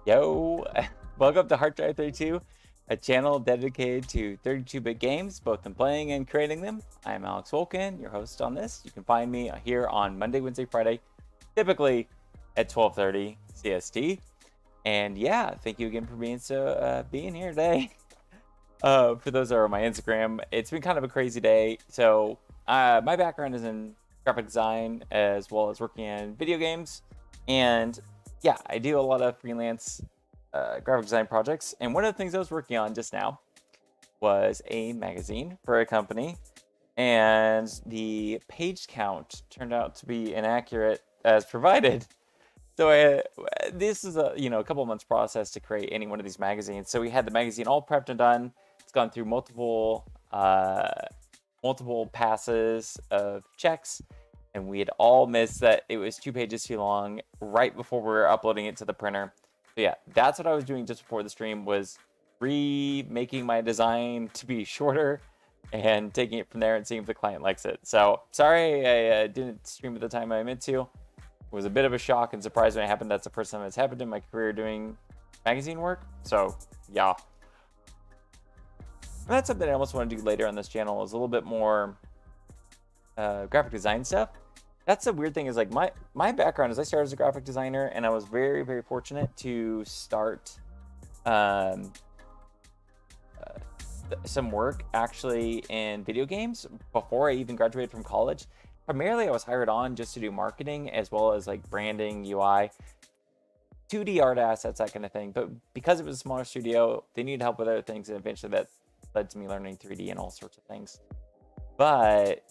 Yo, welcome to HeartDrive 32, a channel dedicated to 32-bit games, both in playing and creating them. I'm Alex Wolkin, your host on this. You can find me here on Monday, Wednesday, Friday, typically at 12:30 CST. And yeah, thank you again for being here today. For those that are on my Instagram, it's been kind of a crazy day. So my background is in graphic design as well as working in video games, and yeah, I do a lot of freelance graphic design projects. And one of the things I was working on just now was a magazine for a company, and the page count turned out to be inaccurate as provided. So this is a couple months process to create any one of these magazines. So we had the magazine all prepped and done. It's gone through multiple passes of checks, and we had all missed that it was 2 pages too long right before we were uploading it to the printer. So yeah, that's what I was doing just before the stream, was remaking my design to be shorter and taking it from there and seeing if the client likes it. So sorry I didn't stream at the time I meant to. It was a bit of a shock and surprise when it happened. That's the first time it's happened in my career doing magazine work. So yeah. And that's something I almost want to do later on this channel, is a little bit more graphic design stuff. That's the weird thing, is like my background is I started as a graphic designer, and I was very, very fortunate to start some work actually in video games before I even graduated from college. Primarily, I was hired on just to do marketing as well as like branding, UI, 2D art assets, that kind of thing. But because it was a smaller studio, they needed help with other things, and eventually that led to me learning 3D and all sorts of things. But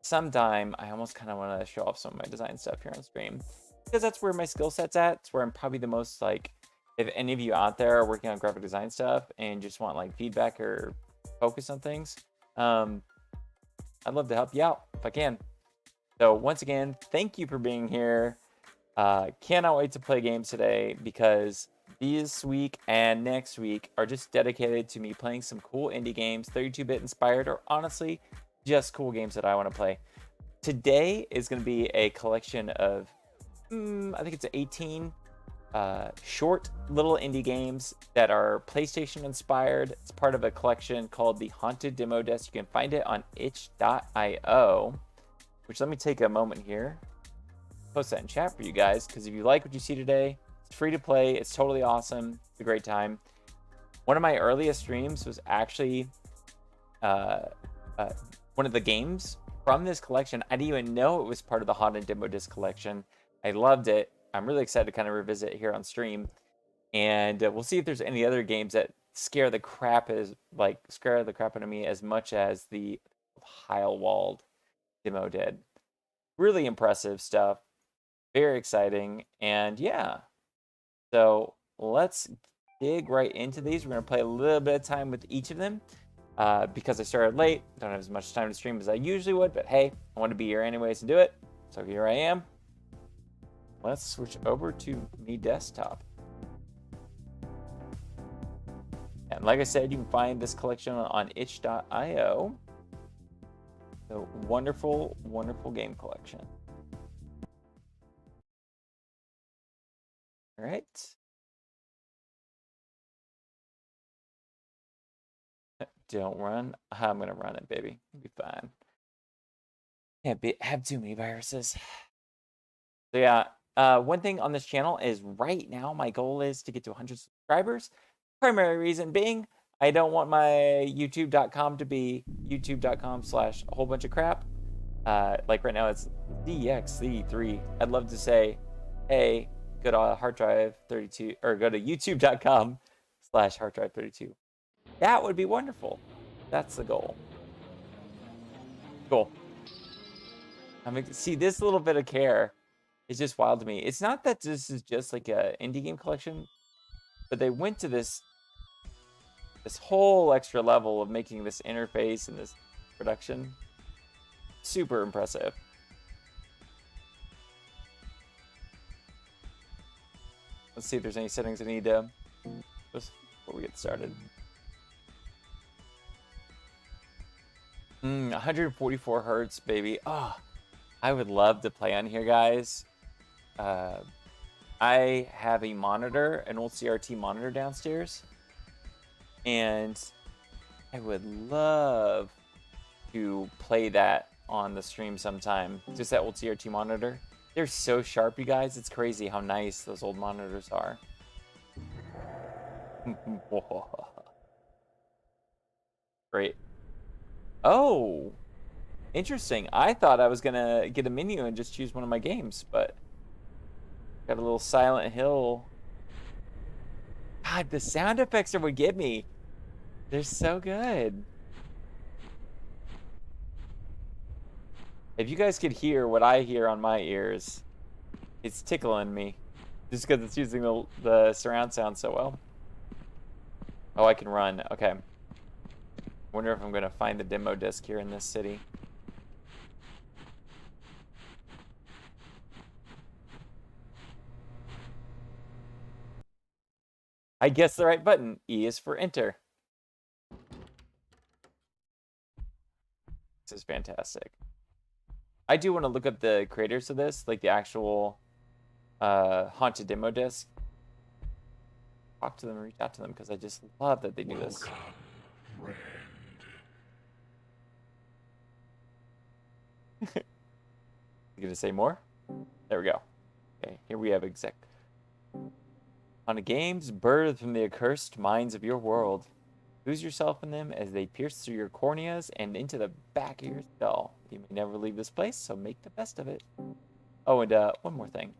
sometime I almost kind of want to show off some of my design stuff here on stream, because that's where my skill set's at. It's where I'm probably the most, like, if any of you out there are working on graphic design stuff and just want like feedback or focus on things, I'd love to help you out if I can. So once again, thank you for being here. Cannot wait to play games today, because this week and next week are just dedicated to me playing some cool indie games, 32-bit inspired, or honestly, just cool games that I want to play. Today is going to be a collection of, I think it's 18 short little indie games that are PlayStation inspired. It's part of a collection called the Haunted Demo Disc. You can find it on itch.io, which, let me take a moment here, post that in chat for you guys, because if you like what you see today, it's free to play. It's totally awesome. It's a great time. One of my earliest streams was actually one of the games from this collection. I didn't even know it was part of the Haunted Demo Disc collection. I loved it. I'm really excited to kind of revisit it here on stream, and we'll see if there's any other games that scare the crap out of me as much as the Heilwald demo did. Really impressive stuff. Very exciting. And yeah, so let's dig right into these. We're going to play a little bit of time with each of them, because I started late. Don't have as much time to stream as I usually would, but hey, I want to be here anyways and do it. So here I am. Let's switch over to me desktop. And like I said, you can find this collection on itch.io. So wonderful, wonderful game collection. All right. Don't run. I'm gonna run it, baby. It'll be fine. Can't have too many viruses. So yeah, one thing on this channel is right now my goal is to get to 100 subscribers. Primary reason being, I don't want my youtube.com to be youtube.com/ a whole bunch of crap. Like right now it's DXC3. I'd love to say, hey, go to HeartDrive 32, or go to youtube.com/ HeartDrive 32. That would be wonderful. That's the goal. Cool. See, this little bit of care is just wild to me. It's not that this is just like a indie game collection, but they went to this whole extra level of making this interface and this production. Super impressive. Let's see if there's any settings I need to just before we get started. 144 hertz, baby. Oh, I would love to play on here, guys. I have a monitor, an old CRT monitor downstairs, and I would love to play that on the stream sometime. Just that old CRT monitor. They're so sharp, you guys. It's crazy how nice those old monitors are. Great. Oh, interesting. I thought I was gonna get a menu and just choose one of my games, but got a little Silent Hill. God, the sound effects are what get me. They're so good. If you guys could hear what I hear on my ears, it's tickling me. Just because it's using the surround sound so well. Oh, I can run. Okay. Wonder if I'm going to find the demo disc here in this city. I guessed the right button. E is for enter. This is fantastic. I do want to look up the creators of this, like the actual Haunted Demo Disc. Talk to them, reach out to them, because I just love that they do this. You gonna say more? There we go. Okay, here we have exec. On a games birthed from the accursed minds of your world. Lose yourself in them as they pierce through your corneas and into the back of your skull. You may never leave this place, so make the best of it. Oh, and one more thing.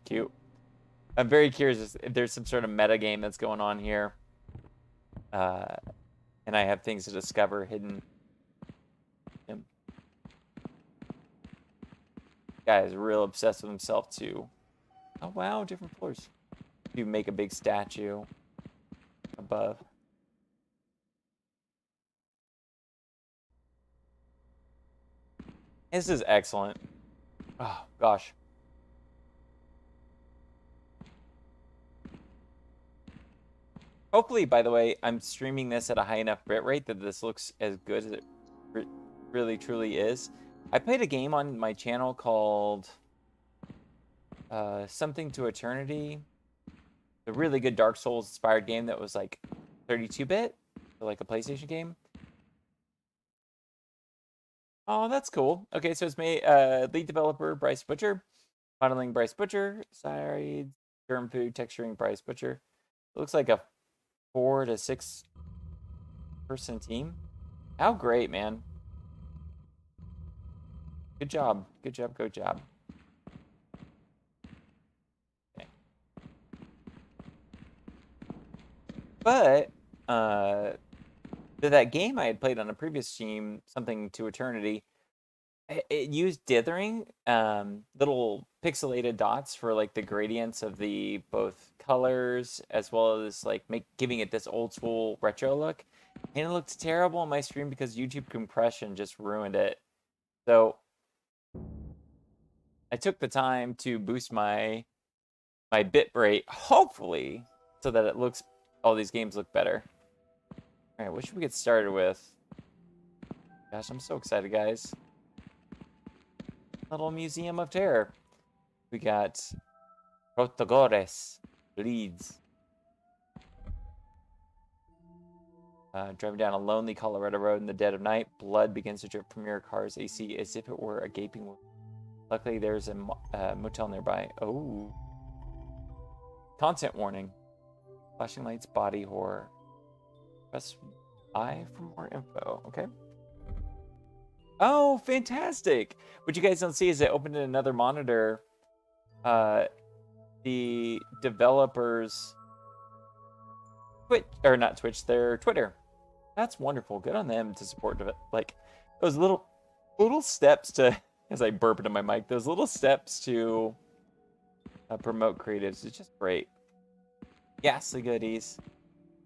Cute. I'm very curious if there's some sort of meta game that's going on here. And I have things to discover hidden. Guy is real obsessed with himself too. Oh wow, different floors. You make a big statue above. This is excellent. Oh gosh. Hopefully, by the way, I'm streaming this at a high enough bitrate that this looks as good as it really truly is. I played a game on my channel called Something to Eternity. A really good Dark Souls inspired game that was like 32-bit, like a PlayStation game. Oh, that's cool. Okay, so it's made lead developer Bryce Butcher, modeling Bryce Butcher, sides, germ food, texturing Bryce Butcher. It looks like a 4 to 6 person team. How great, man. Good job. Good job. Good job. Okay. But that game I had played on a previous stream, Something to Eternity, it used dithering, little pixelated dots for like the gradients of the both colors as well as like giving it this old school retro look. And it looked terrible on my stream because YouTube compression just ruined it. So I took the time to boost my bit rate, hopefully, so that it looks, all these games look better. All right, what should we get started with? Gosh, I'm so excited, guys. Little Museum of Terror. We got Protagores, Leeds. Driving down a lonely Colorado road in the dead of night, blood begins to drip from your car's AC as if it were a gaping wound. Luckily, there's a motel nearby. Oh. Content warning. Flashing lights, body horror. Press I for more info. Okay. Oh, fantastic. What you guys don't see is it opened in another monitor. The developers Twitch, or not Twitch, their Twitter. That's wonderful. Good on them to support like those little steps to, as I burp into my mic, those little steps to promote creatives. It's just great. Ghastly goodies.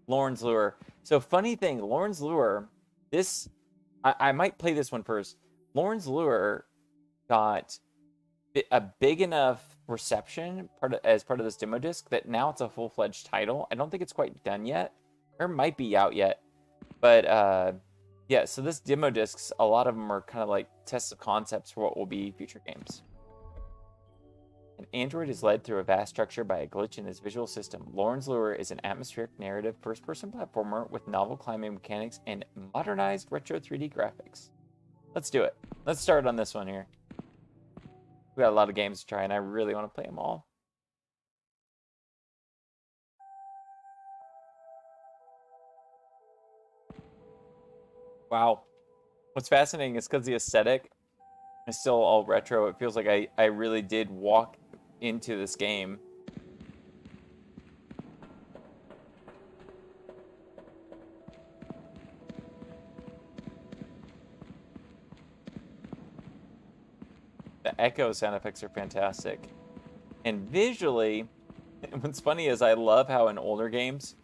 Lorne's Lure. So funny thing, Lorne's Lure, this, I might play this one first. Lorne's Lure got a big enough reception as part of this demo disc that now it's a full-fledged title. I don't think it's quite done yet, or might be out yet. But Yeah, so this demo discs, a lot of them are kind of like tests of concepts for what will be future games. An android is led through a vast structure by a glitch in his visual system. Lorne's Lure is an atmospheric narrative first-person platformer with novel climbing mechanics and modernized retro 3D graphics. Let's do it. Let's start on this one here. We got a lot of games to try, and I really want to play them all. Wow. What's fascinating is because the aesthetic is still all retro. It feels like I really did walk into this game. The echo sound effects are fantastic. And visually, what's funny is I love how in older games,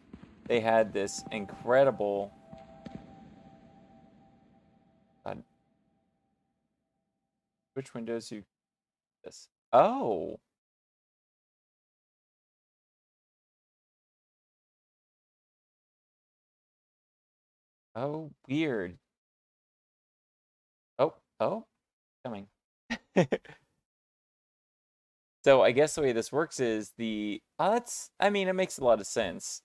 they had this incredible... Which windows you... This? Oh! Oh, weird. Oh, coming. So I guess the way this works is the... I mean, it makes a lot of sense.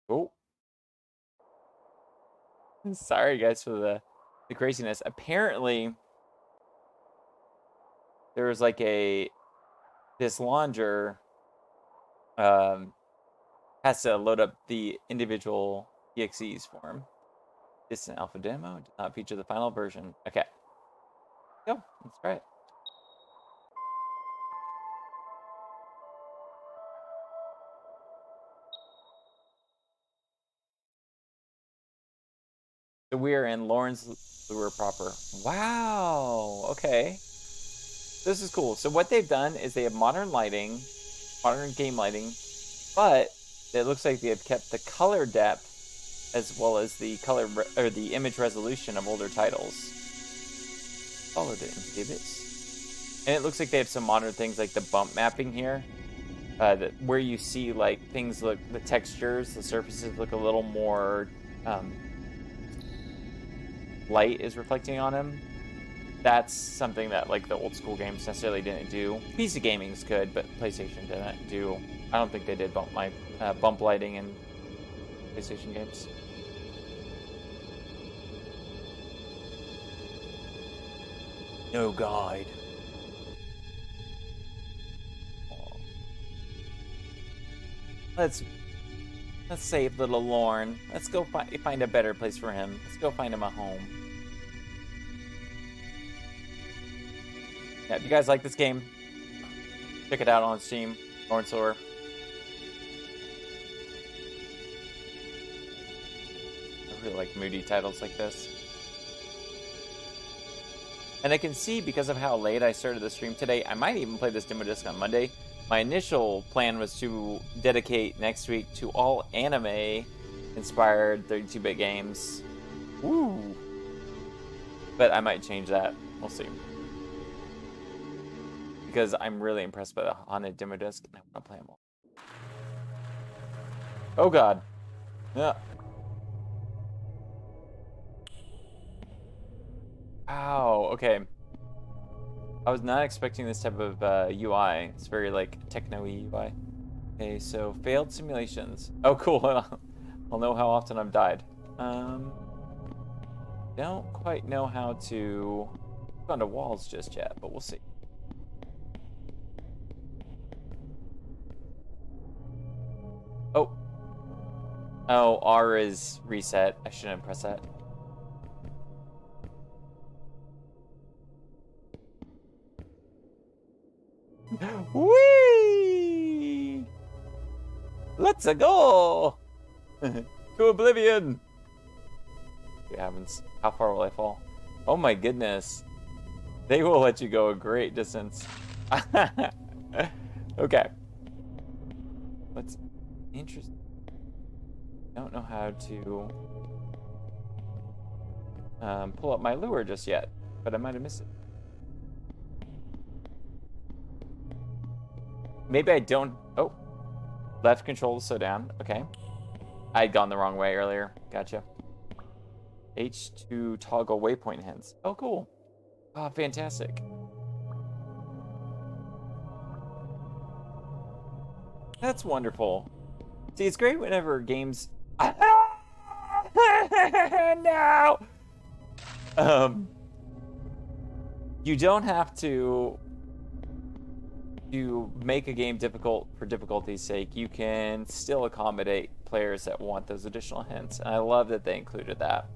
Oh. Sorry, guys, for the craziness. Apparently, there was like this launcher has to load up the individual EXEs for him. This is an alpha demo. Did not feature the final version. Okay. Go. Let's try it. So we're in Lorne's Lure proper. Wow. Okay. This is cool. So what they've done is they have modern lighting, modern game lighting, but it looks like they've kept the color depth as well as the color or the image resolution of older titles. Followed it into this. And it looks like they have some modern things like the bump mapping here, where you see like things look, the textures, the surfaces look a little more light is reflecting on them. That's something that like the old school games necessarily didn't do. PC gaming's good, but PlayStation didn't do. I don't think they did bump lighting in PlayStation games. No guide. Let's save little Lorne. Let's go find a better place for him. Let's go find him a home. Yeah, if you guys like this game, check it out on Steam. Lorne's Lure. I really like moody titles like this. And I can see, because of how late I started the stream today, I might even play this demo disc on Monday. My initial plan was to dedicate next week to all anime-inspired 32-bit games. Woo! But I might change that. We'll see. Because I'm really impressed by the Haunted demo disc, and I want to play them all. Oh god. Yeah. Wow, okay. I was not expecting this type of UI. It's very, like, techno-y UI. Okay, so failed simulations. Oh, cool. I'll know how often I've died. Don't quite know how to go onto walls just yet, but we'll see. Oh. Oh, R is reset. I shouldn't press that. Whee! Let's go! To oblivion! What happens? How far will I fall? Oh my goodness. They will let you go a great distance. Okay. What's interesting? Don't know how to pull up my lure just yet, but I might have missed it. Maybe I don't... Oh. Left control to slow down. Okay. I'd gone the wrong way earlier. Gotcha. H to toggle waypoint hints. Oh, cool. Oh, fantastic. That's wonderful. See, it's great whenever games... No! You don't have to make a game difficult for difficulty's sake. You can still accommodate players that want those additional hints. And I love that they included that.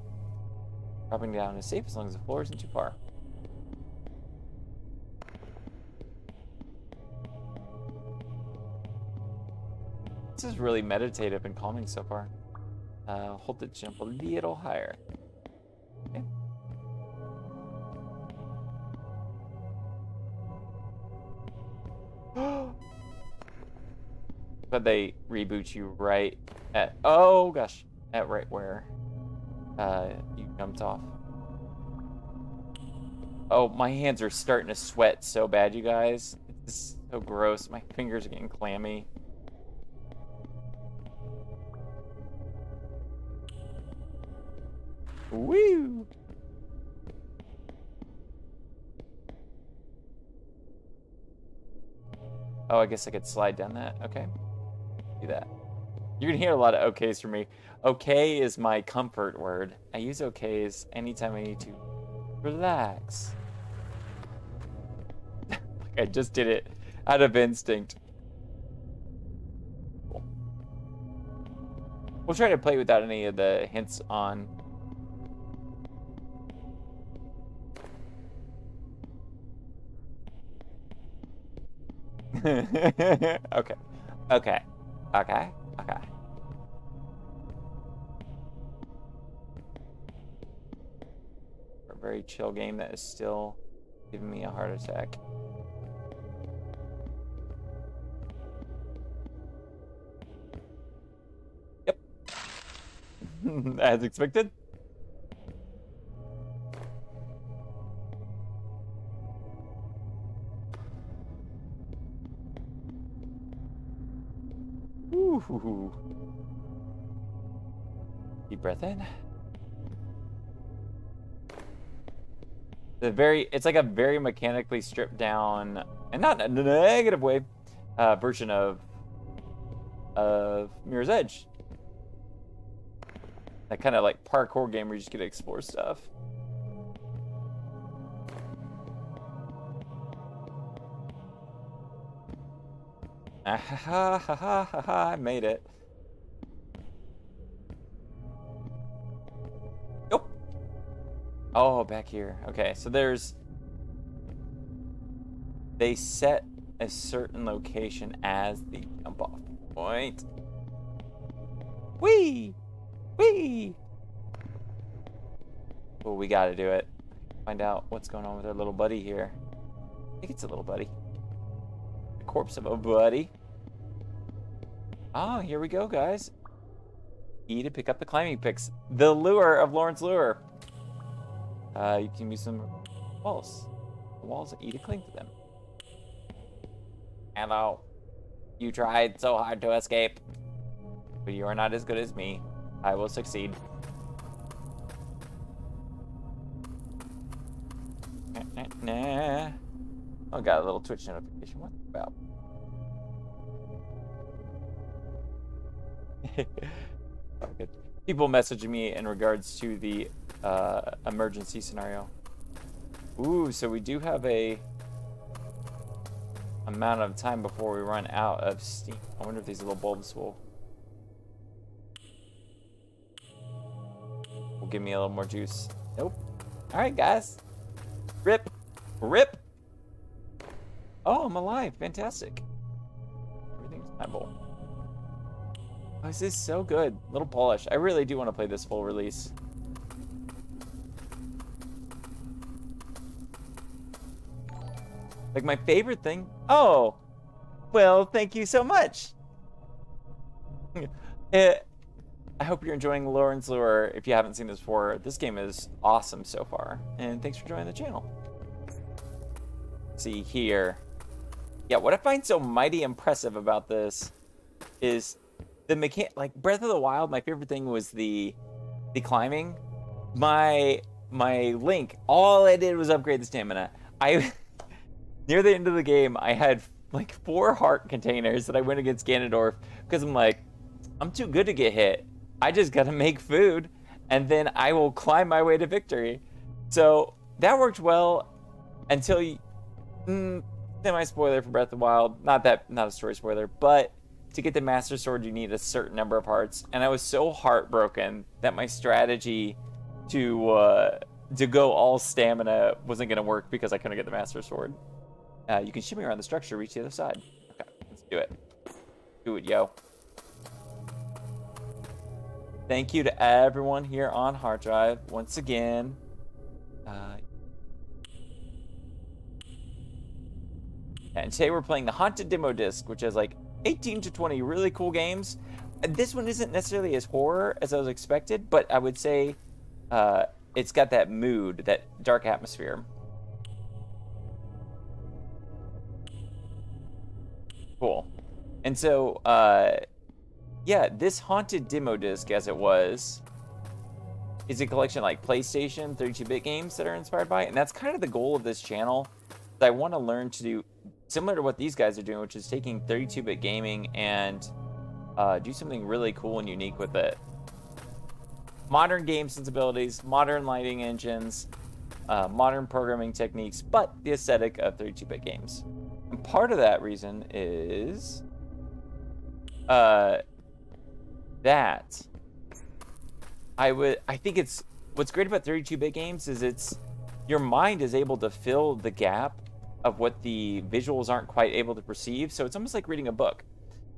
Dropping down is safe as long as the floor isn't too far. This is really meditative and calming so far. Hold the jump a little higher. Okay. But they reboot you right at, oh gosh, at right where you jumped off. Oh, my hands are starting to sweat so bad, you guys. It's so gross. My fingers are getting clammy. Woo! Oh, I guess I could slide down that. Okay. Do that. You're gonna hear a lot of okays from me. Okay is my comfort word. I use okays anytime I need to relax. Like I just did it out of instinct. Cool. We'll try to play without any of the hints on. Okay. Okay. Okay. Okay. A very chill game that is still giving me a heart attack. Yep. As expected. Ooh. Deep breath in. It's like a very mechanically stripped down, and not in a negative way, version of Mirror's Edge. That kind of like parkour game where you just get to explore stuff. Ah, ha, ha, ha, ha, ha, ha, I made it. Nope. Oh, back here. Okay, so they set a certain location as the jump off point. Whee! Whee! Oh, we gotta do it. Find out what's going on with our little buddy here. I think it's a little buddy. Corpse of a buddy. Oh, here we go, guys. E to pick up the climbing picks. The lure of Lorne's lure. You can use some walls. The walls, E to cling to them. Hello. You tried so hard to escape, but you are not as good as me. I will succeed. Nah. Oh, got a little Twitch notification. What's it about? Oh, good. People messaging me in regards to the emergency scenario. Ooh, so we do have a amount of time before we run out of steam. I wonder if these little bulbs will give me a little more juice. Nope. All right, guys. Rip. Rip. Oh, I'm alive. Fantastic. Everything's viable. Oh, this is so good. Little polish. I really do want to play this full release. Like my favorite thing. Oh, well, thank you so much. I hope you're enjoying Lorne's Lure. If you haven't seen this before, this game is awesome so far. And thanks for joining the channel. See here. Yeah, what I find so mighty impressive about this is the like Breath of the Wild. My favorite thing was the climbing, my link, all I did was upgrade the stamina. I near the end of the game, I had like 4 heart containers that I went against Ganondorf because I'm like, I'm too good to get hit. I just gotta make food, and then I will climb my way to victory. So that worked well until you, semi-spoiler for Breath of the Wild. Not a story spoiler, but to get the Master Sword, you need a certain number of hearts, and I was so heartbroken that my strategy to go all stamina wasn't gonna work because I couldn't get the Master Sword. You can shimmy around the structure to reach the other side. Okay, let's do it. Do it, yo. Thank you to everyone here on HeartDrive once again. And today we're playing the Haunted Demo Disc, which has like 18 to 20 really cool games. And this one isn't necessarily as horror as I was expected, but I would say it's got that mood, that dark atmosphere. Cool. And so, yeah, this Haunted Demo Disc, as it was, is a collection of like PlayStation 32-bit games that are inspired by it. And that's kind of the goal of this channel. I want to learn to do similar to what these guys are doing, which is taking 32-bit gaming and do something really cool and unique with it. Modern game sensibilities, modern lighting engines, modern programming techniques, but the aesthetic of 32-bit games. And part of that reason is that I think it's what's great about 32-bit games is your mind is able to fill the gap of what the visuals aren't quite able to perceive. So it's almost like reading a book,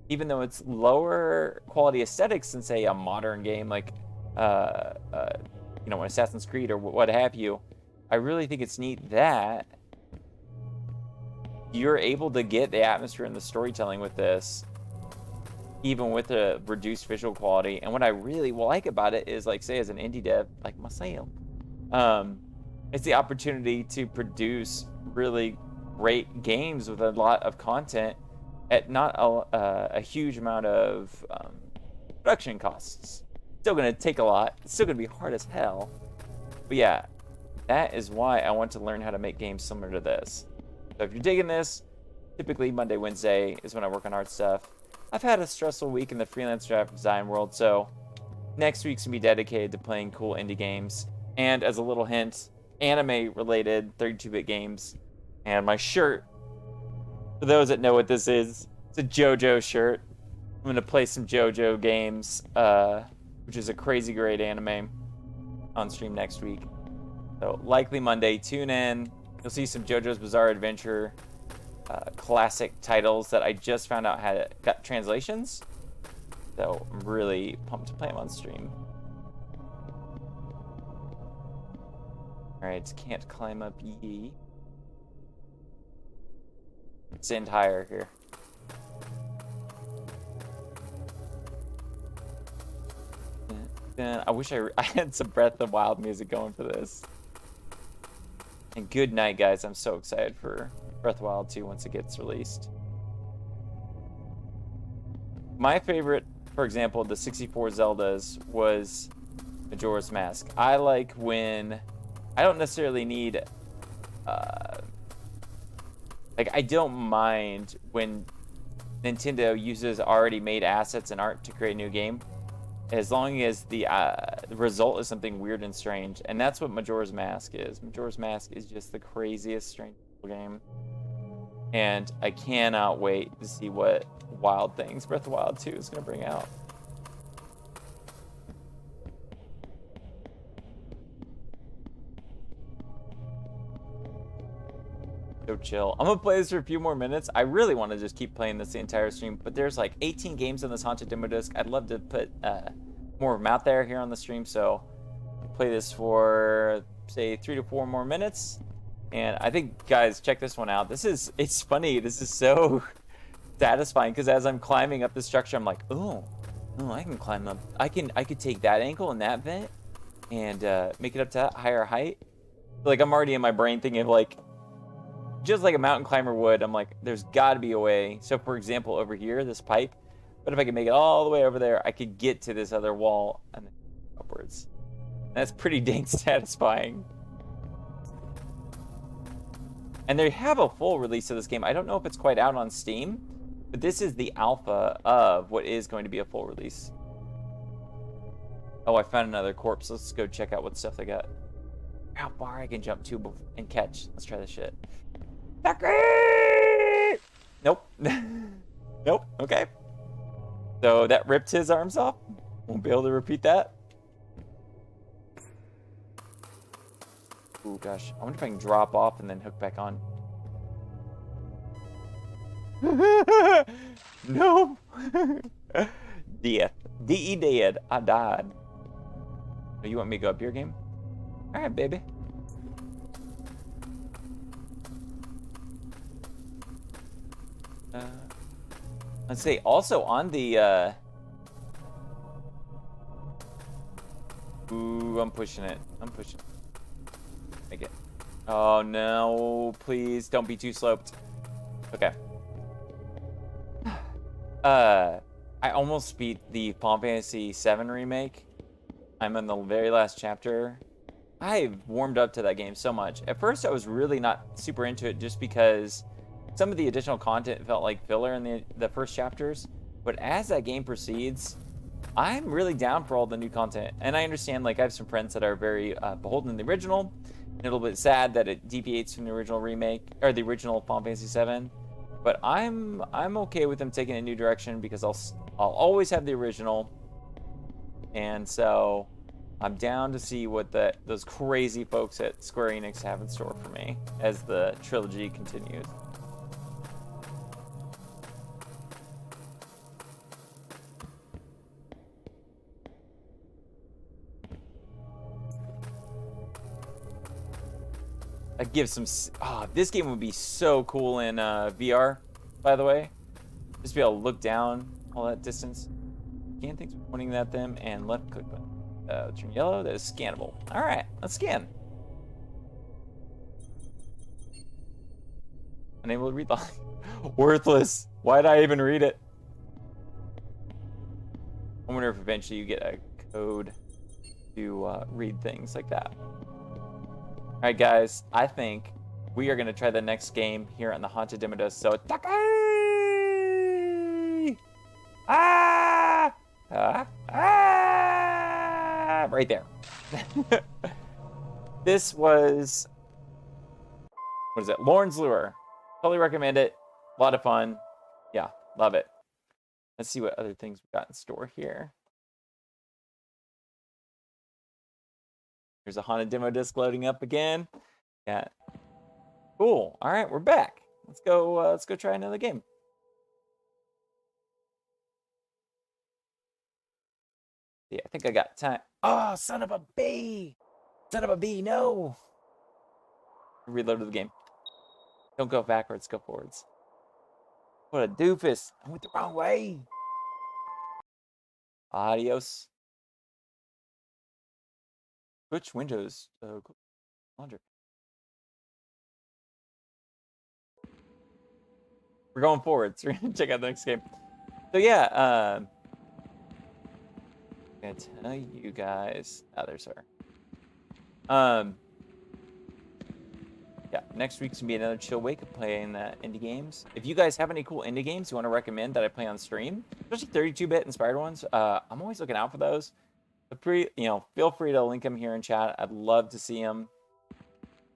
even though it's lower quality aesthetics than say a modern game like you know, an Assassin's Creed or what have you. I really think it's neat that you're able to get the atmosphere and the storytelling with this, even with the reduced visual quality. And what I really like about it is, like, say as an indie dev like myself, it's the opportunity to produce really great games with a lot of content at not a huge amount of production costs. Still gonna take a lot. It's still gonna be hard as hell. But yeah, that is why I want to learn how to make games similar to this. So if you're digging this, typically Monday, Wednesday is when I work on art stuff. I've had a stressful week in the freelance graphic design world, so next week's gonna be dedicated to playing cool indie games. And as a little hint, anime-related 32-bit games. And my shirt, for those that know what this is, it's a JoJo shirt. I'm gonna play some JoJo games, which is a crazy great anime, on stream next week. So likely Monday, tune in. You'll see some JoJo's Bizarre Adventure classic titles that I just found out got translations. So I'm really pumped to play them on stream. Alright, can't climb up E. Send higher here. I wish I had some Breath of the Wild music going for this. And good night, guys. I'm so excited for Breath of the Wild 2 once it gets released. My favorite, for example, the 64 Zeldas was Majora's Mask. I like when I don't necessarily need like, I don't mind when Nintendo uses already made assets and art to create a new game, as long as the result is something weird and strange. And that's what Majora's Mask is. Majora's Mask is just the craziest, strange game. And I cannot wait to see what wild things Breath of the Wild 2 is going to bring out. So chill. I'm gonna play this for a few more minutes. I really want to just keep playing this the entire stream, but there's like 18 games on this Haunted Demo Disc. I'd love to put more of them out there here on the stream, so play this for say 3 to 4 more minutes. And I think, guys, check this one out. It's funny. This is so satisfying because as I'm climbing up the structure, I'm like, oh, I can climb up. I could take that angle and that vent and make it up to that higher height. Like, I'm already in my brain thinking of like, just like a mountain climber would. I'm like, there's got to be a way. So, for example, over here, this pipe. But if I could make it all the way over there, I could get to this other wall and then upwards. That's pretty dang satisfying. And they have a full release of this game. I don't know if it's quite out on Steam, but this is the alpha of what is going to be a full release. Oh, I found another corpse. Let's go check out what stuff they got. How far I can jump to and catch. Let's try this shit. Nope. Nope. Okay. So that ripped his arms off. Won't be able to repeat that. Oh gosh. I wonder if I can drop off and then hook back on. No. Death. D-E dead. I died. Oh, you want me to go up your game? Alright, baby. Let's see. Also on the ooh, I'm pushing it. I'm pushing it. Make it. Oh no, please don't be too sloped. Okay. I almost beat the Final Fantasy VII remake. I'm in the very last chapter. I warmed up to that game so much. At first, I was really not super into it just because some of the additional content felt like filler in the first chapters. But as that game proceeds, I'm really down for all the new content. And I understand, like, I have some friends that are very beholden to the original. And a little bit sad that it deviates from the original remake, or the original Final Fantasy VII. But I'm okay with them taking a new direction because I'll always have the original. And so I'm down to see what those crazy folks at Square Enix have in store for me as the trilogy continues. That gives some... Oh, this game would be so cool in VR, by the way. Just be able to look down all that distance. Scan things, pointing at them, and left click button. Turn yellow, that is scannable. All right, let's scan. Unable to read line. Worthless. Why did I even read it? I wonder if eventually you get a code to read things like that. All right, guys, I think we are going to try the next game here on the Haunted Demo Disc. So, right there. This was, what is it? Lorne's Lure. Totally recommend it. A lot of fun. Yeah, love it. Let's see what other things we got in store here. There's a Haunted Demo Disc loading up again. Yeah. Cool. All right, we're back. Let's go try another game. Yeah, I think I got time. Oh, son of a bee! Son of a bee, no! Reloaded the game. Don't go backwards, go forwards. What a doofus. I went the wrong way. Adios. Switch windows. Laundry. We're going forwards. We're gonna check out the next game. So yeah, I'm gonna tell you guys. Oh, there's her. Yeah, next week's gonna be another chill week of playing indie games. If you guys have any cool indie games you want to recommend that I play on stream, especially 32-bit inspired ones, I'm always looking out for those. Feel free to link them here in chat. I'd love to see them.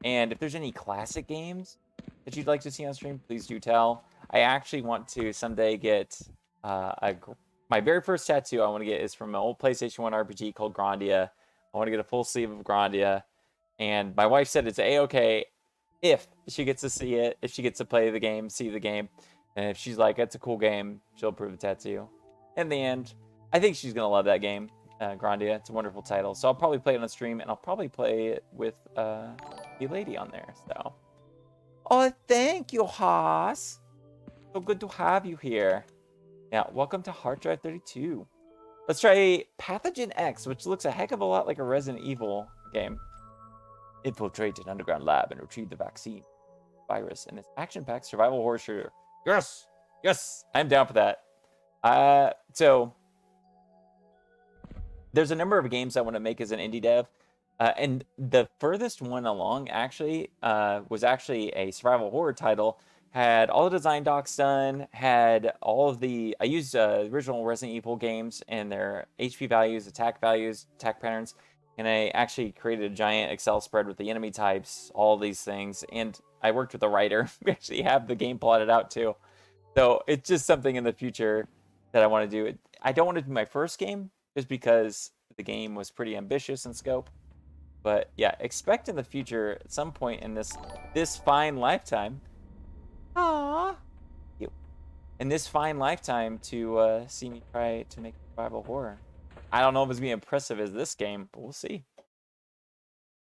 And if there's any classic games that you'd like to see on stream, please do tell. I actually want to someday get my very first tattoo I want to get is from an old PlayStation 1 RPG called Grandia. I want to get a full sleeve of Grandia. And my wife said it's A-okay if she gets to see it, if she gets to play the game, see the game. And if she's like, it's a cool game, she'll approve the tattoo. In the end, I think she's going to love that game. Grandia. It's a wonderful title. So I'll probably play it on stream, and I'll probably play it with the lady on there. So, oh, thank you, Haas. So good to have you here. Yeah, welcome to HeartDrive 32. Let's try Pathogen-X, which looks a heck of a lot like a Resident Evil game. Infiltrate an underground lab and retrieve the vaccine virus in this action-packed survival horror shooter. Yes, yes, I'm down for that. So there's a number of games I want to make as an indie dev. And the furthest one along actually was actually a survival horror title. Had all the design docs done, had all of the... I used original Resident Evil games and their HP values, attack patterns, and I actually created a giant Excel spread with the enemy types, all these things, and I worked with a writer. We actually have the game plotted out too. So it's just something in the future that I want to do. I don't want to do my first game just because the game was pretty ambitious in scope. But yeah, expect in the future at some point in this fine lifetime... Aww. In this fine lifetime to see me try to make survival horror. I don't know if it's gonna be impressive as this game, but we'll see.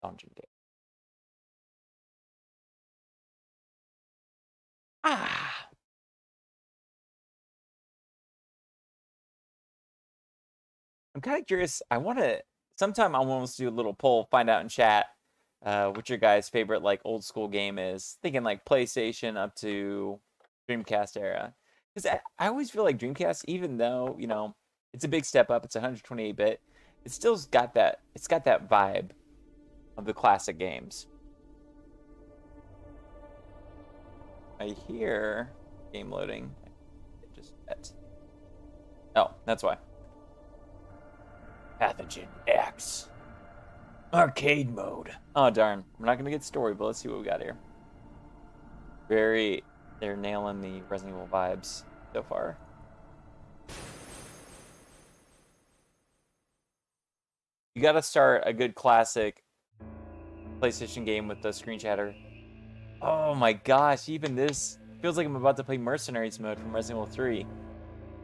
Dungeon game. Ah. I'm kind of curious. Sometime I want to do a little poll, find out in chat what your guys' favorite like old school game is. Thinking like PlayStation up to Dreamcast era. Because I always feel like Dreamcast, even though, you know, it's a big step up, it's 128-bit, it still's got that, it's got that vibe of the classic games. I hear game loading. Oh, that's why. Pathogen-X. Arcade mode. Oh, darn. We're not going to get story, but let's see what we got here. They're nailing the Resident Evil vibes so far. You got to start a good classic PlayStation game with the screen shatter. Oh my gosh, even this feels like I'm about to play Mercenaries mode from Resident Evil 3.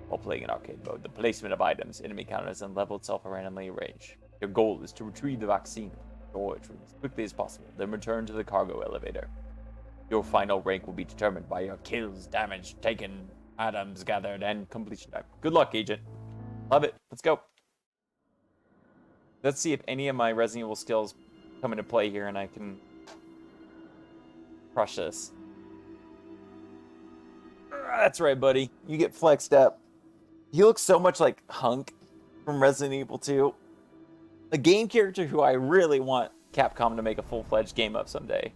While playing in arcade mode, the placement of items, enemy counters, and level itself are randomly arranged. Your goal is to retrieve the vaccine, storage room as quickly as possible, then return to the cargo elevator. Your final rank will be determined by your kills, damage taken, items gathered, and completion time. Good luck, Agent. Love it. Let's go. Let's see if any of my Resident Evil skills come into play here and I can crush this. That's right, buddy. You get flexed up. He looks so much like Hunk from Resident Evil 2. A game character who I really want Capcom to make a full-fledged game of someday.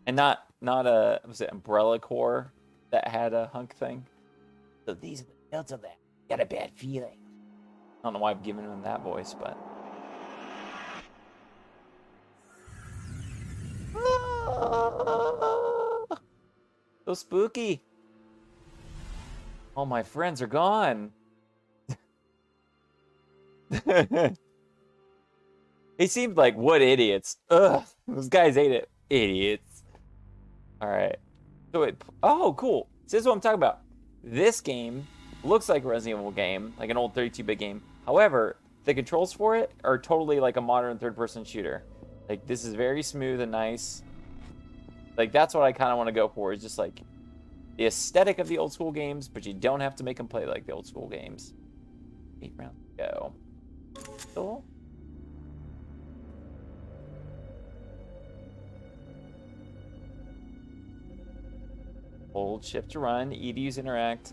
And not a, was it Umbrella Corps that had a Hunk thing? So these are the builds of that. Got a bad feeling. I don't know why I've given him that voice, but... So spooky. All my friends are gone. They seemed like, what idiots. Ugh, those guys ate it. Idiots. Alright. So oh, cool. This is what I'm talking about. This game looks like a Resident Evil game, like an old 32-bit game. However, the controls for it are totally like a modern third-person shooter. Like, this is very smooth and nice. Like, that's what I kind of want to go for, is just like the aesthetic of the old school games, but you don't have to make them play like the old school games. 8 rounds to go. Cool. Hold shift to run, E to use interact,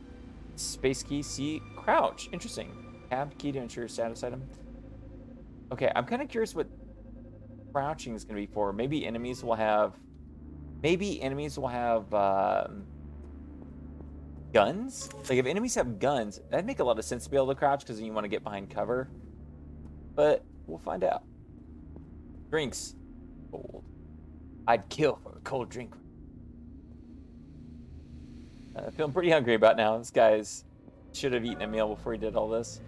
space key, C, crouch. Interesting. Tab key to ensure status item. Okay, I'm kind of curious what crouching is going to be for. Maybe enemies will have guns? Like, if enemies have guns, that'd make a lot of sense to be able to crouch, because then you want to get behind cover. But we'll find out. Drinks. Cold. I'd kill for a cold drink. Feeling pretty hungry about now. This guy's should have eaten a meal before he did all this.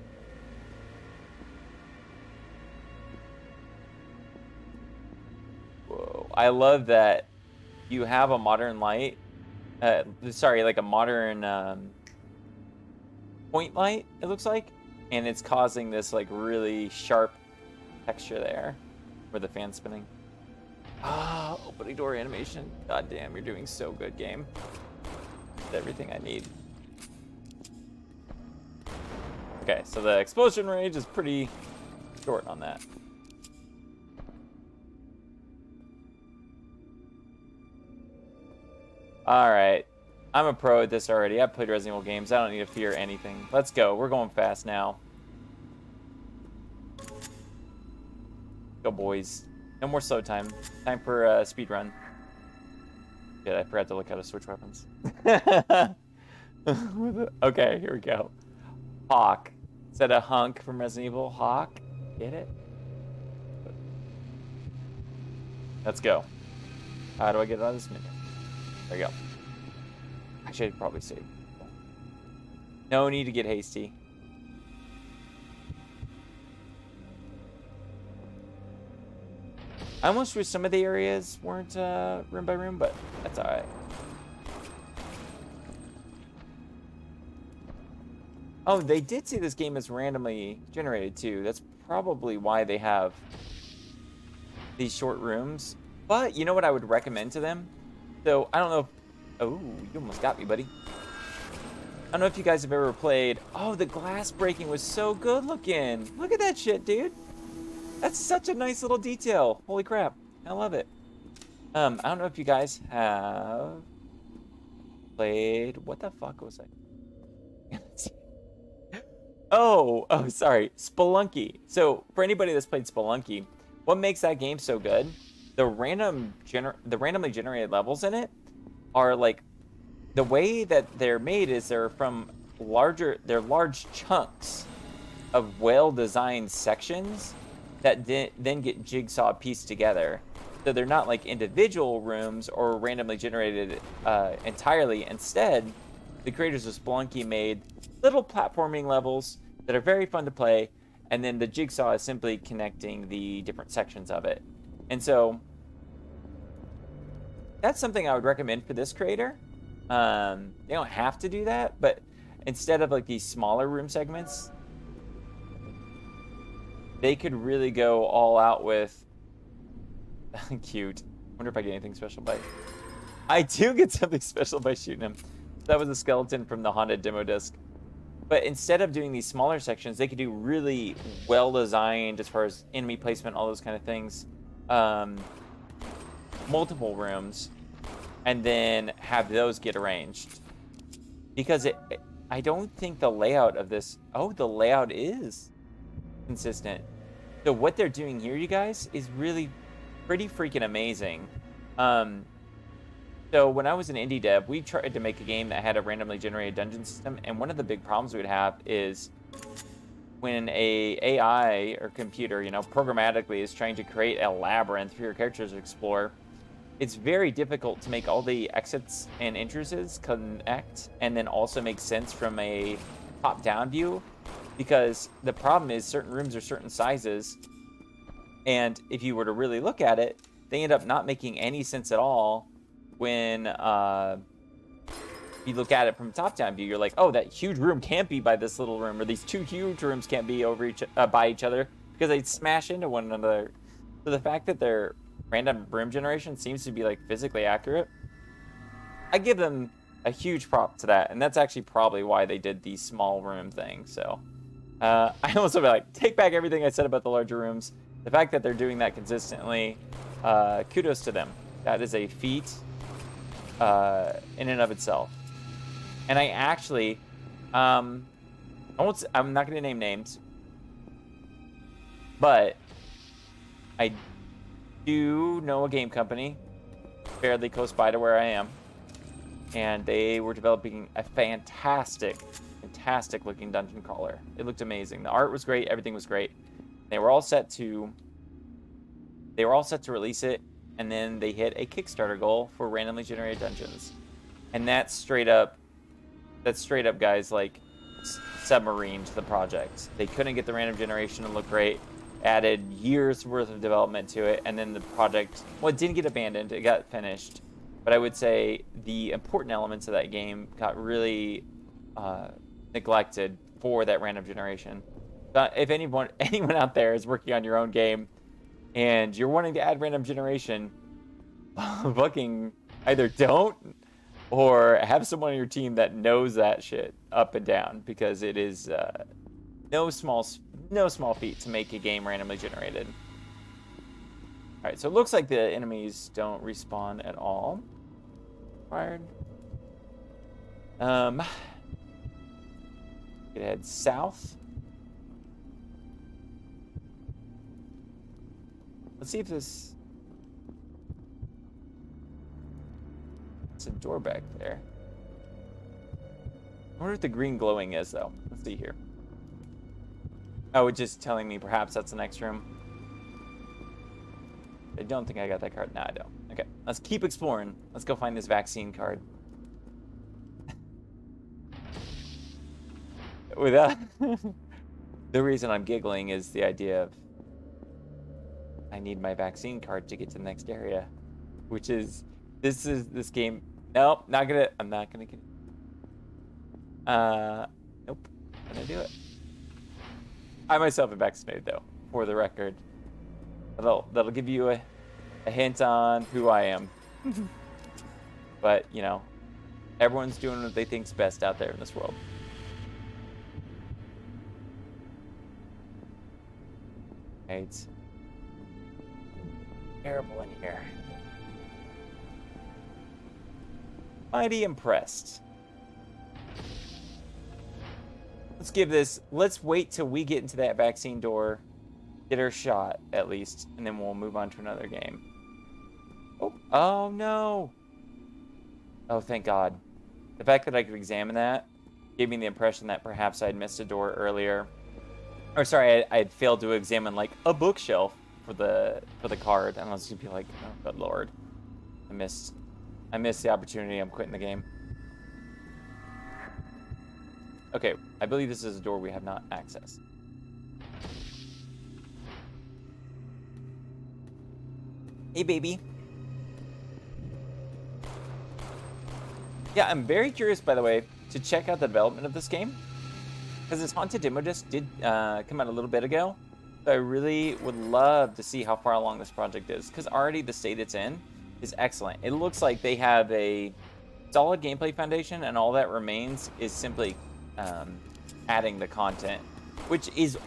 Whoa. I love that you have a modern light. Like a modern point light, it looks like. And it's causing this like really sharp texture there where the fan's spinning. Ah, opening door animation. God damn, you're doing so good, game. That's everything I need. Okay, so the explosion range is pretty short on that. Alright. I'm a pro at this already. I've played Resident Evil games. I don't need to fear anything. Let's go. We're going fast now. Go boys. No more slow time. Time for speed run. Shit, I forgot to look how to switch weapons. Okay, here we go. Hawk. Instead of Hunk from Resident Evil, Hawk. Get it? Let's go. How do I get out of this menu? There we go. I should probably save. No need to get hasty. I almost wish some of the areas weren't room by room, but that's alright. Oh, they did say this game is randomly generated too. That's probably why they have these short rooms. But you know what I would recommend to them? So I don't know if... Oh, you almost got me, buddy. I don't know if you guys have ever played... Oh, the glass breaking was so good looking. Look at that shit, dude. That's such a nice little detail. Holy crap. I love it. I don't know if you guys have played... What the fuck was I... Oh, sorry. Spelunky. So, for anybody that's played Spelunky, what makes that game so good? The randomly generated levels in it are like... The way that they're made is they're from large chunks of well-designed sections that then get jigsaw pieced together. So they're not like individual rooms or randomly generated entirely. Instead, the creators of Spelunky made little platforming levels that are very fun to play, and then the jigsaw is simply connecting the different sections of it. And so that's something I would recommend for this creator. They don't have to do that, but instead of like these smaller room segments, they could really go all out with... Cute. Wonder if I get anything special by... I do get something special by shooting him. That was a skeleton from the Haunted Demo Disc. But instead of doing these smaller sections, they could do really well-designed as far as enemy placement, all those kind of things. Multiple rooms, and then have those get arranged. Because I don't think the layout of this... Oh, the layout is consistent. So what they're doing here, you guys, is really pretty freaking amazing. So when I was an indie dev, we tried to make a game that had a randomly generated dungeon system, and one of the big problems we would have is when a AI or computer, you know, programmatically is trying to create a labyrinth for your characters to explore, it's very difficult to make all the exits and entrances connect and then also make sense from a top-down view, because the problem is certain rooms are certain sizes, and if you were to really look at it, they end up not making any sense at all. When you look at it from a top-down view, you're like, oh, that huge room can't be by this little room, or these two huge rooms can't be over by each other, because they'd smash into one another. So the fact that their random room generation seems to be like physically accurate, I give them a huge prop to that, and that's actually probably why they did the small room thing. So I also be like, take back everything I said about the larger rooms. The fact that they're doing that consistently, kudos to them. That is a feat in and of itself. And I actually, I'm not going to name names, but I do know a game company fairly close by to where I am, and they were developing a fantastic looking dungeon crawler. It looked amazing. The art was great. Everything was great. They were all set to release it, and then they hit a Kickstarter goal for randomly generated dungeons. And that's straight up, guys, like submarine to the project. They couldn't get the random generation to look great, added years worth of development to it, and then the project, well, it didn't get abandoned, it got finished. But I would say the important elements of that game got really neglected for that random generation. But if anyone out there is working on your own game and you're wanting to add random generation, fucking either don't or have someone on your team that knows that shit up and down, because it is no small feat to make a game randomly generated. All right, so it looks like the enemies don't respawn at all. Fired. Gonna head south. Let's see if this... It's a door back there. I wonder what the green glowing is, though. Let's see here. Oh, it's just telling me perhaps that's the next room. I don't think I got that card. No, I don't. Okay, let's keep exploring. Let's go find this vaccine card. Without... The reason I'm giggling is the idea of I need my vaccine card to get to the next area, which is this game. Nope, not gonna. I'm not gonna get. Nope, I'm gonna do it. I myself am vaccinated, though, for the record. That'll give you a hint on who I am. But you know, everyone's doing what they think's best out there in this world. It's terrible in here. Mighty impressed. Let's wait till we get into that vaccine door, get our shot at least, and then we'll move on to another game. Oh no. Oh, thank God. The fact that I could examine that gave me the impression that perhaps I'd missed a door earlier. Or sorry, I had failed to examine like a bookshelf for the card, and I was gonna be like, oh good Lord, I missed the opportunity. I'm quitting the game. Okay, I believe this is a door we have not accessed. Hey baby. Yeah, I'm very curious, by the way, to check out the development of this game. Because this Haunted Demo Disc did come out a little bit ago. So I really would love to see how far along this project is. Because already the state it's in is excellent. It looks like they have a solid gameplay foundation, and all that remains is simply adding the content. Which is,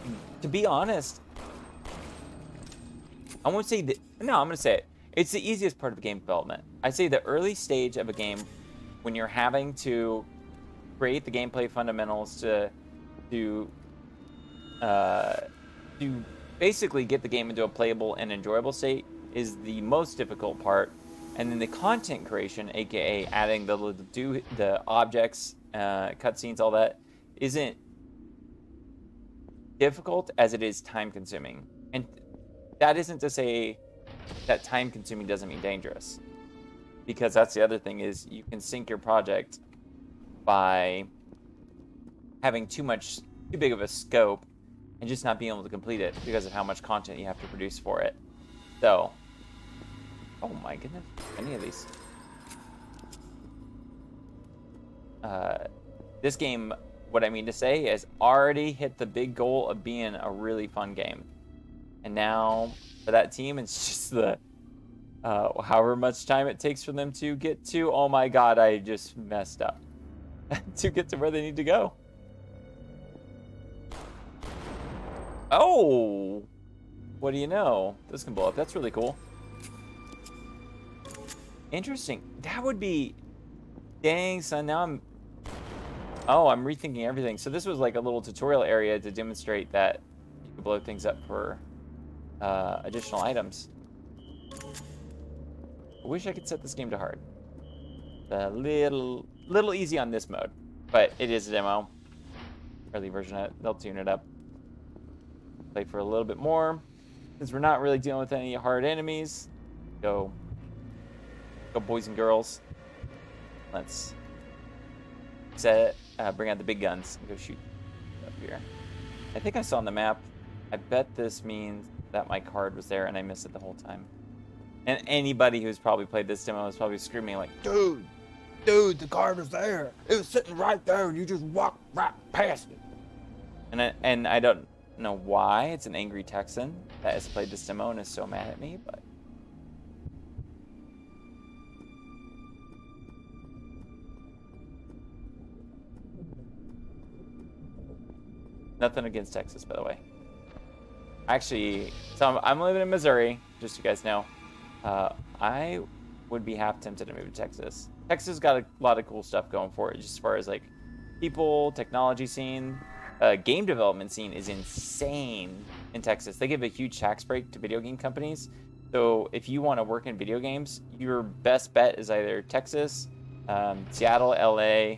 to be honest, I won't say that. No, I'm going to say it. It's the easiest part of game development. I say the early stage of a game, when you're having to create the gameplay fundamentals to basically get the game into a playable and enjoyable state, is the most difficult part. And then the content creation, aka adding the objects, cutscenes, all that, isn't difficult as it is time consuming. And that isn't to say that time consuming doesn't mean dangerous, because that's the other thing, is you can sink your project by having too big of a scope and just not being able to complete it because of how much content you have to produce for it. So, oh my goodness, any of these. This game, what I mean to say, has already hit the big goal of being a really fun game. And now, for that team, it's just the however much time it takes for them to get to, oh my God, I just messed up, to get to where they need to go. Oh, what do you know? This can blow up. That's really cool. Interesting. That would be, dang son, now I'm rethinking everything. So this was like a little tutorial area to demonstrate that you can blow things up for additional items. I wish I could set this game to hard. A little easy on this mode, but it is a demo. Early version of it. They'll tune it up. Play for a little bit more. Since we're not really dealing with any hard enemies, go boys and girls. Let's set it, bring out the big guns and go shoot up here. I think I saw on the map. I bet this means that my card was there and I missed it the whole time. And anybody who's probably played this demo is probably screaming like, dude, the card was there. It was sitting right there and you just walked right past it. And I don't know why it's an angry Texan that has played this demo and is so mad at me, but nothing against Texas, by the way. Actually, so I'm living in Missouri, just so you guys know. I would be half tempted to move to Texas. Texas got a lot of cool stuff going for it, just as far as like people, technology scene, game development scene is insane in Texas. They give a huge tax break to video game companies So if you want to work in video games, your best bet is either Texas, Seattle, LA,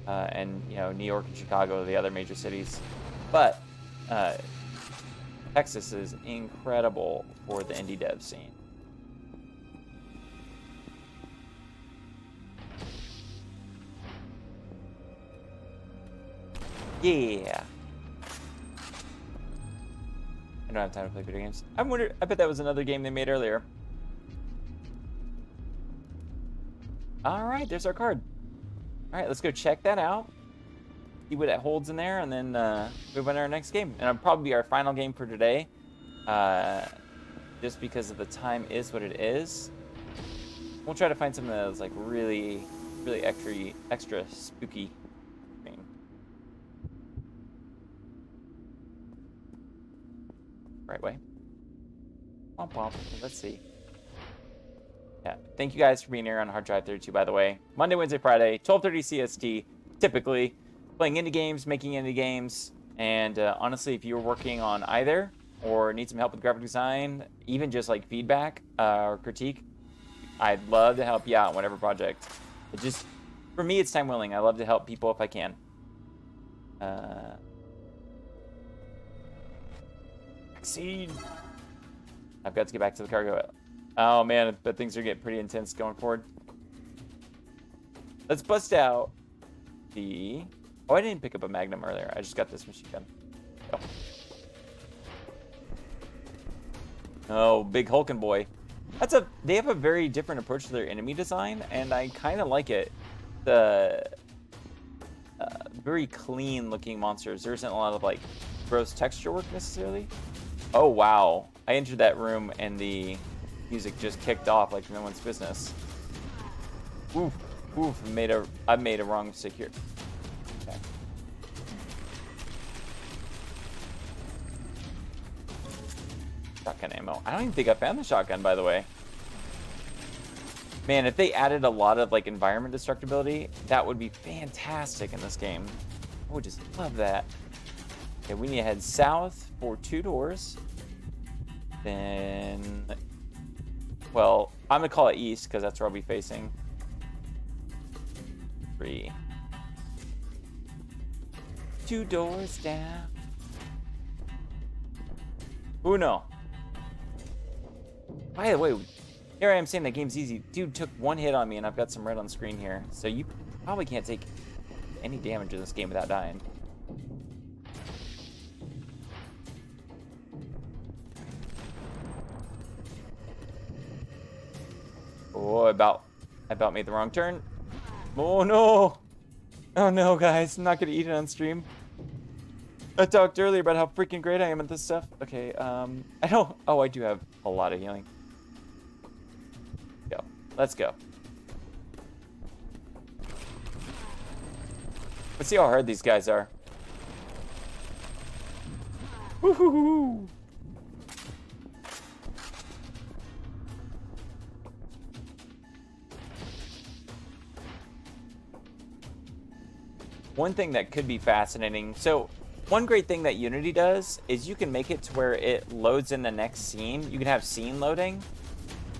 and New York and Chicago, the other major cities. But Texas is incredible for the indie dev scene. Yeah. I don't have time to play video games. I bet that was another game they made earlier. All right, there's our card. All right, let's go check that out. See what it holds in there, and then move on to our next game. And it'll probably be our final game for today. Just because of the time is what it is. We'll try to find something that's like really, really extra spooky. Right way. Womp womp. Let's see. Yeah. Thank you guys for being here on HeartDrive 32, by the way. Monday, Wednesday, Friday, 12:30 CST. Typically playing indie games, making indie games, and honestly, if you're working on either or need some help with graphic design, even just like feedback or critique, I'd love to help you out in whatever project. It just, for me, it's time willing. I love to help people if I can. Vaccine. I've got to get back to the cargo. Oh man, but things are getting pretty intense going forward. Let's bust out the... Oh, I didn't pick up a Magnum earlier. I just got this machine gun. Oh, big Hulkin boy. They have a very different approach to their enemy design, and I kind of like it. The very clean looking monsters. There isn't a lot of like gross texture work necessarily. Oh wow, I entered that room and the music just kicked off like no one's business. Oof, I made a wrong mistake here. Okay. Shotgun ammo. I don't even think I found the shotgun, by the way. Man, if they added a lot of like environment destructibility, that would be fantastic in this game. I would just love that. Okay, we need to head south for 2 doors. Then, well, I'm gonna call it east because that's where I'll be facing. 3. 2 doors down. Uno. By the way, here I am saying that game's easy. Dude took 1 hit on me and I've got some red on screen here. So you probably can't take any damage in this game without dying. Oh, I about made the wrong turn. Oh no! Oh no, guys, I'm not gonna eat it on stream. I talked earlier about how freaking great I am at this stuff. Okay, I don't. Oh, I do have a lot of healing. Go. Let's go. Let's see how hard these guys are. Woohoo! One thing that could be fascinating. So, one great thing that Unity does is you can make it to where it loads in the next scene. You can have scene loading.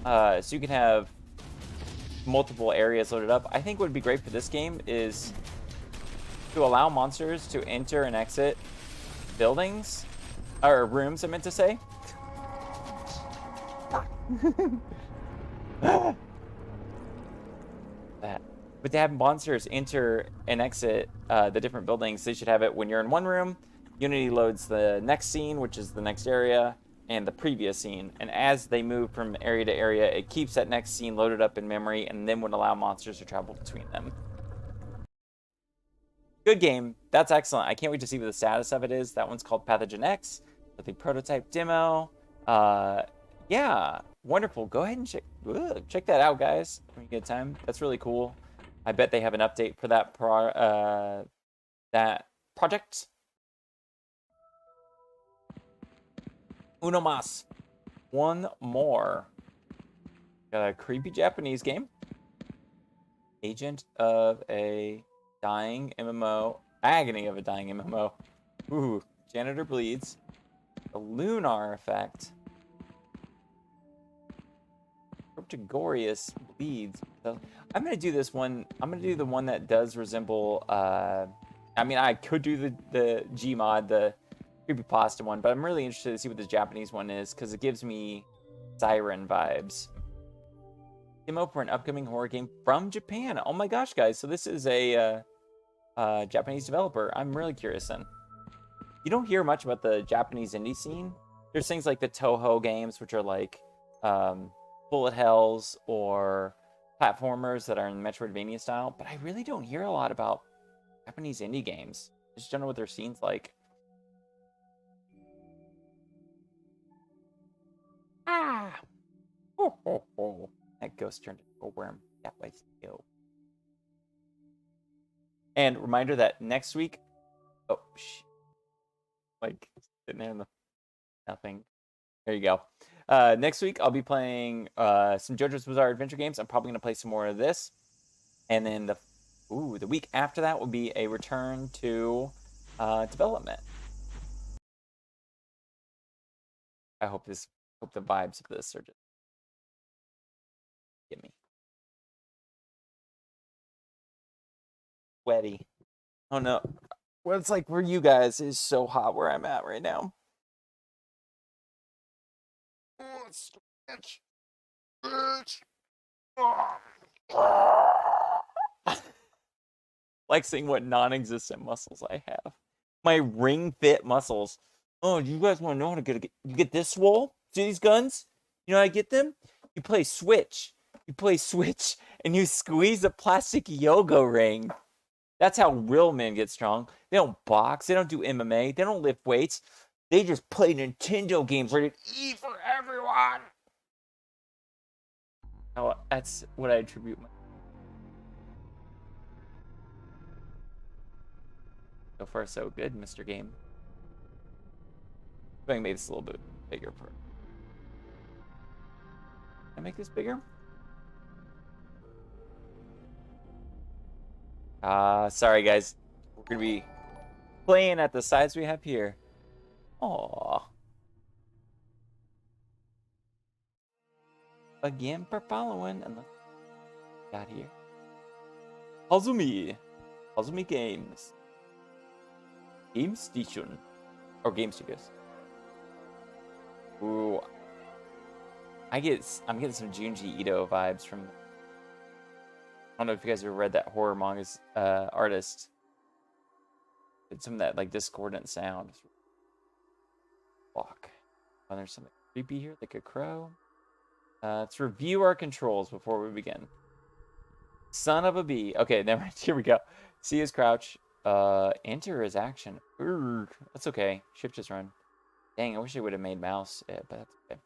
So you can have multiple areas loaded up. I think what would be great for this game is to allow monsters to enter and exit buildings, or rooms, I meant to say. That. But to have monsters enter and exit the different buildings, they should have it when you're in one room. Unity loads the next scene, which is the next area, and the previous scene. And as they move from area to area, it keeps that next scene loaded up in memory and then would allow monsters to travel between them. Good game. That's excellent. I can't wait to see what the status of it is. That one's called Pathogen-X with a prototype demo. Yeah, wonderful. Go ahead and check that out, guys, when you get time. That's really cool. I bet they have an update for that project. Uno más. One more. Got a creepy Japanese game. Agent of a dying MMO. Agony of a dying MMO. Ooh, janitor bleeds. The lunar effect. Fortigorius leads. So I'm gonna do this one. I'm gonna do the one that does resemble. I mean, I could do the Gmod, the creepypasta one, but I'm really interested to see what this Japanese one is because it gives me Siren vibes. Demo for an upcoming horror game from Japan. Oh my gosh, guys! So this is a Japanese developer. I'm really curious then. You don't hear much about the Japanese indie scene. There's things like the Toho games, which are like bullet hells or platformers that are in Metroidvania style, but I really don't hear a lot about Japanese indie games. I just don't know what their scene's like. Ah! Oh, oh, oh. That ghost turned into a worm. That way to go. And reminder that next week... Oh, shit. Like, sitting there in the... Nothing. There you go. Next week, I'll be playing some JoJo's Bizarre Adventure games. I'm probably going to play some more of this. And then the week after that will be a return to development. I hope the vibes of this are just get me. Sweaty. Oh no. Well, it's like where you guys is so hot where I'm at right now. Like seeing what non-existent muscles I have. My ring fit muscles. Oh, do you guys want to know how to get this swole? See these guns? You know how I get them? You play Switch. You play Switch and you squeeze a plastic yoga ring. That's how real men get strong. They don't box. They don't do MMA. They don't lift weights. They just play Nintendo games rated E for everyone. Oh, that's what I attribute my... So far, so good, Mr. Game. I'm going to make this a little bit bigger. Can I make this bigger? Sorry, guys. We're going to be playing at the size we have here. Aww. Again for following. And got here. Hazumi Games. Game Station. Or Game Studios. Ooh. I'm getting some Junji Ito vibes from... I don't know if you guys ever read that horror manga's artist. It's some of that like discordant sound. Fuck. Oh, there's something creepy here, like a crow. Let's review our controls before we begin. Son of a bee. Okay, never mind. Here we go. See his crouch. Enter his action. Urgh. That's okay. Shift just run. Dang, I wish I would have made mouse, but that's okay.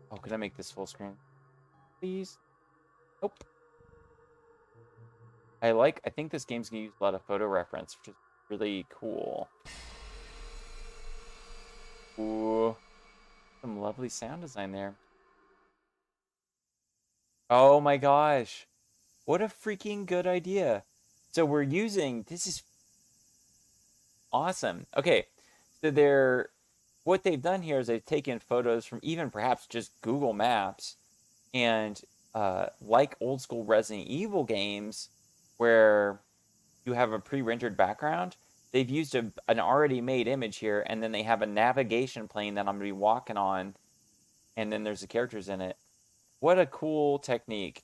Oh, could I make this full screen? Please? Nope. I think this game's gonna use a lot of photo reference, which is really cool. Ooh. Some lovely sound design there. Oh my gosh. What a freaking good idea. So we're using... This is awesome. Okay. So what they've done here is they've taken photos from even perhaps just Google Maps and like old school Resident Evil games where you have a pre-rendered background, they've used an already made image here, and then they have a navigation plane that I'm going to be walking on, and then there's the characters in it. What a cool technique.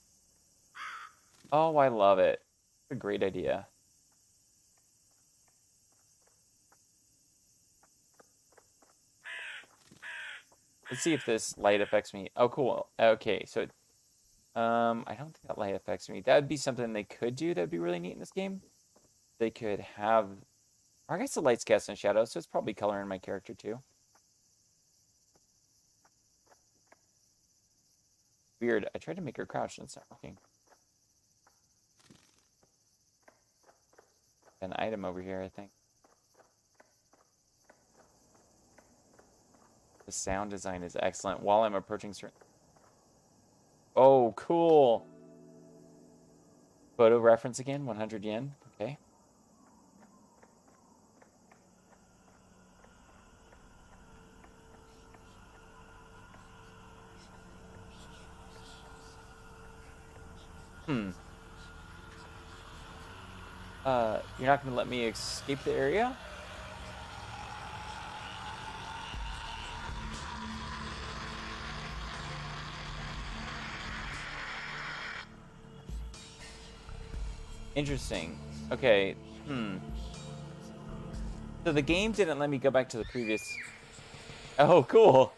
Oh, I love it. What a great idea. Let's see if this light affects me. Oh, cool. Okay, so I don't think that light affects me. That would be something they could do that would be really neat in this game. They could have... I guess the light's casting shadows, so it's probably coloring my character too. Weird. I tried to make her crouch and it's not working. An item over here, I think. The sound design is excellent while I'm approaching certain... Oh, cool. Photo reference again, 100 yen. Okay. Hmm. You're not gonna let me escape the area? Interesting. Okay. Hmm. So the game didn't let me go back to the previous... Oh, cool.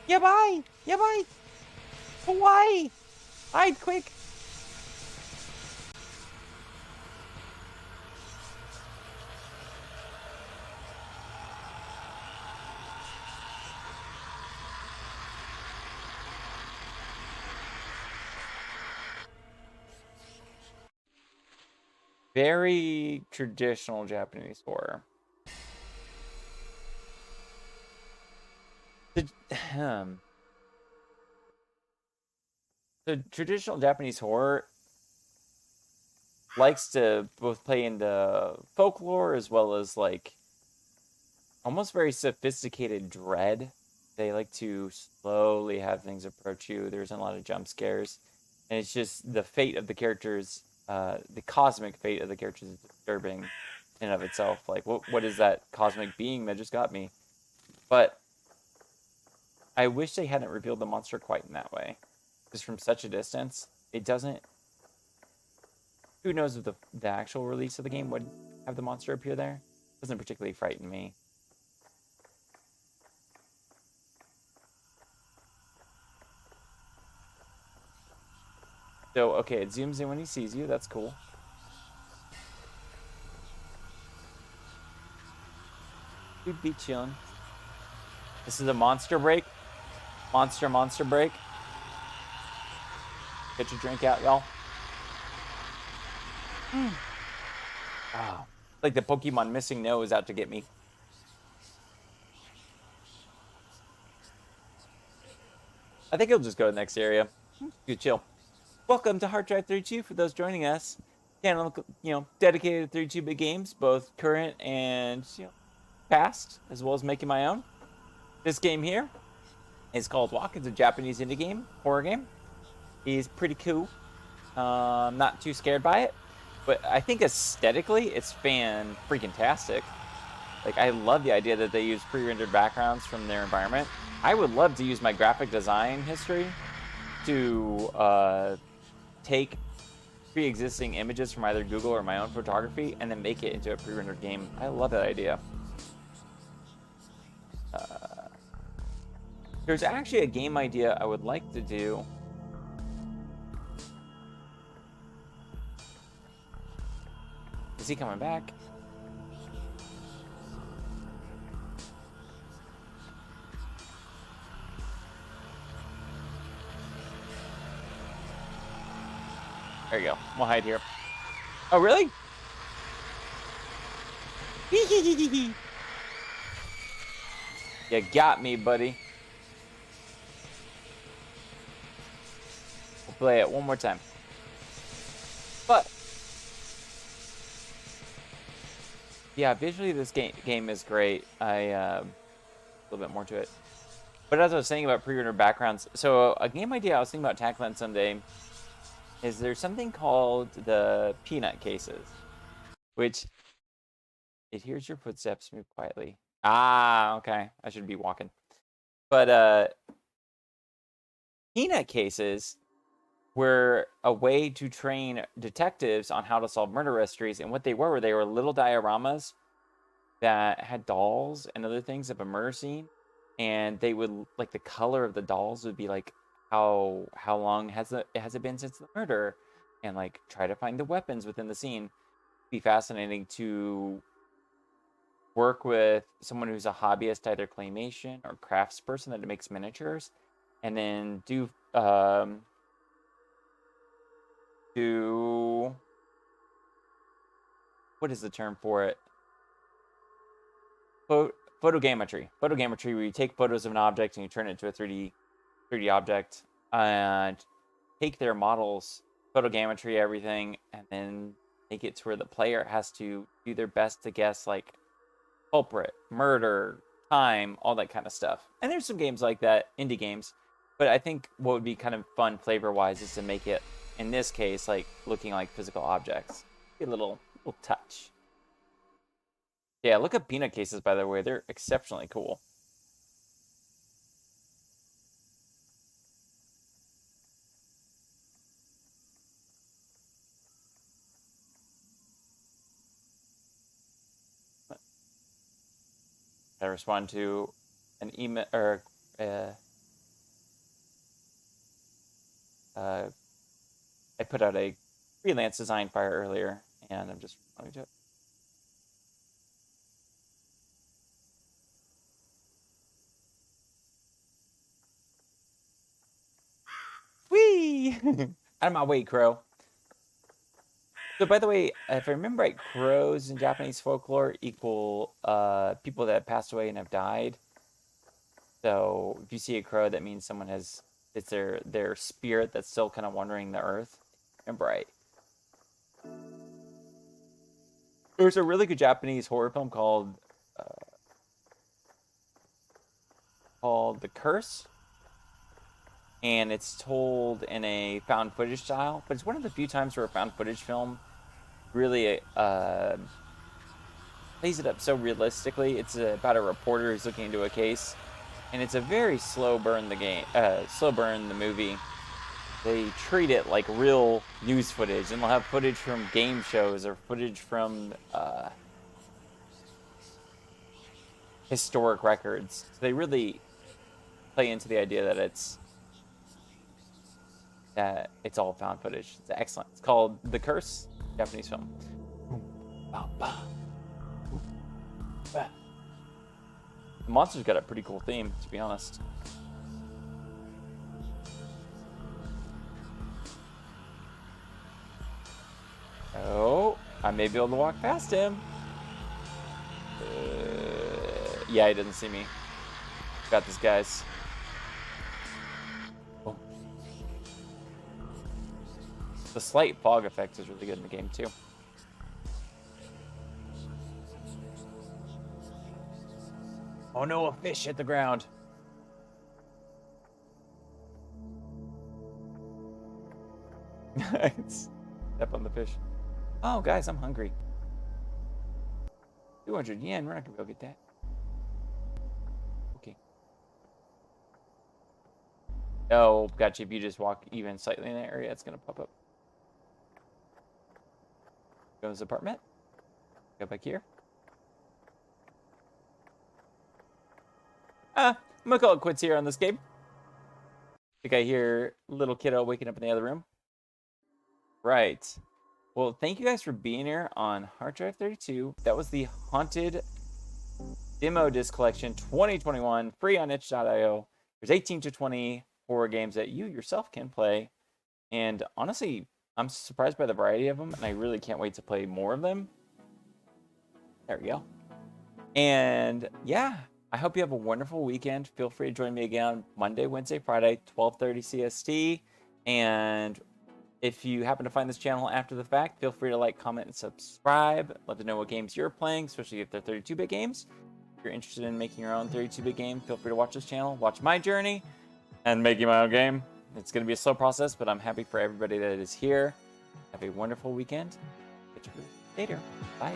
Yeah, bye. Yeah, bye. Hawaii. Hide quick. Very traditional Japanese horror. The, the traditional Japanese horror likes to both play into folklore as well as like almost very sophisticated dread. They like to slowly have things approach you. There's a lot of jump scares, and it's just the fate of the characters, the cosmic fate of the characters is disturbing in and of itself. Like, what is that cosmic being that just got me? But I wish they hadn't revealed the monster quite in that way. Just from such a distance, it doesn't. Who knows if the actual release of the game would have the monster appear there? It doesn't particularly frighten me. So, okay, it zooms in when he sees you. That's cool. We'd be chilling. This is a monster break. Monster break. Get your drink out, y'all. Oh, like the Pokemon missing nose out to get me. I think he'll just go to the next area. Good chill. Welcome to HeartDrive 32 for those joining us. Channel, dedicated to 32-bit games, both current and past, as well as making my own. This game here is called Walk. It's a Japanese indie game, horror game. It's pretty cool. Not too scared by it, but I think aesthetically it's fan-freaking-tastic. Like, I love the idea that they use pre-rendered backgrounds from their environment. I would love to use my graphic design history to take pre-existing images from either Google or my own photography and then make it into a pre-rendered game. I love that idea. There's actually a game idea I would like to do. Is he coming back? There you go. We'll hide here. Oh, really? You got me, buddy. We'll play it one more time. But yeah, visually this game is great. A little bit more to it. But as I was saying about pre-rendered backgrounds, so a game idea I was thinking about tackling someday is there's something called the peanut cases, which it hears your footsteps, move quietly. Ah, okay. I should be walking. But peanut cases were a way to train detectives on how to solve murder mysteries, and what they were little dioramas that had dolls and other things of a murder scene, and they would, like, the color of the dolls would be like how long has it been since the murder, and like try to find the weapons within the scene. It'd be fascinating to work with someone who's a hobbyist, either claymation or crafts person that makes miniatures, and then do what is the term for it? Photogrammetry. Photogrammetry, where you take photos of an object and you turn it into a 3D object, and take their models, photogrammetry, everything, and then make it to where the player has to do their best to guess, like, culprit, murder, time, all that kind of stuff. And there's some games like that, indie games. But I think what would be kind of fun flavor-wise is to make it, in this case, like looking like physical objects. A little touch. Yeah, look at peanut cases, by the way. They're exceptionally cool. I respond to an email or I put out a freelance design fire earlier, and I'm just responding to it. Whee! Out of my way, crow. So, by the way, if I remember right, crows in Japanese folklore equal people that have passed away and have died. So, if you see a crow, that means someone has, it's their spirit that's still kind of wandering the earth. Remember right. There's a really good Japanese horror film called The Curse. And it's told in a found footage style, but it's one of the few times where a found footage film really plays it up so realistically. It's about a reporter who's looking into a case, and it's a very slow burn the movie. They treat it like real news footage, and they'll have footage from game shows or footage from historic records. So they really play into the idea that it's all found footage. It's excellent. It's called The Curse, Japanese film. The monster's got a pretty cool theme, to be honest. Oh, I may be able to walk past him. Yeah, he doesn't see me. Got this, guys. Oh. The slight fog effect is really good in the game, too. Oh no, a fish hit the ground. Step on the fish. Oh, guys, I'm hungry. 200 yen, we're not gonna go get that. Okay. Oh, gotcha. If you just walk even slightly in that area, it's gonna pop up. Go to his apartment. Go back here. I'm gonna call it quits here on this game. I think I hear little kiddo waking up in the other room. Right. Well, thank you guys for being here on HeartDrive 32. That was the Haunted Demo Disc Collection 2021, free on itch.io. There's 18 to 20 horror games that you yourself can play. And honestly, I'm surprised by the variety of them, and I really can't wait to play more of them. There we go. And yeah, I hope you have a wonderful weekend. Feel free to join me again Monday, Wednesday, Friday, 12:30 CST. And if you happen to find this channel after the fact, feel free to like, comment, and subscribe. Let me know what games you're playing, especially if they're 32-bit games. If you're interested in making your own 32-bit game, feel free to watch this channel, watch my journey, and making my own game. It's going to be a slow process, but I'm happy for everybody that is here. Have a wonderful weekend. Catch you later. Bye.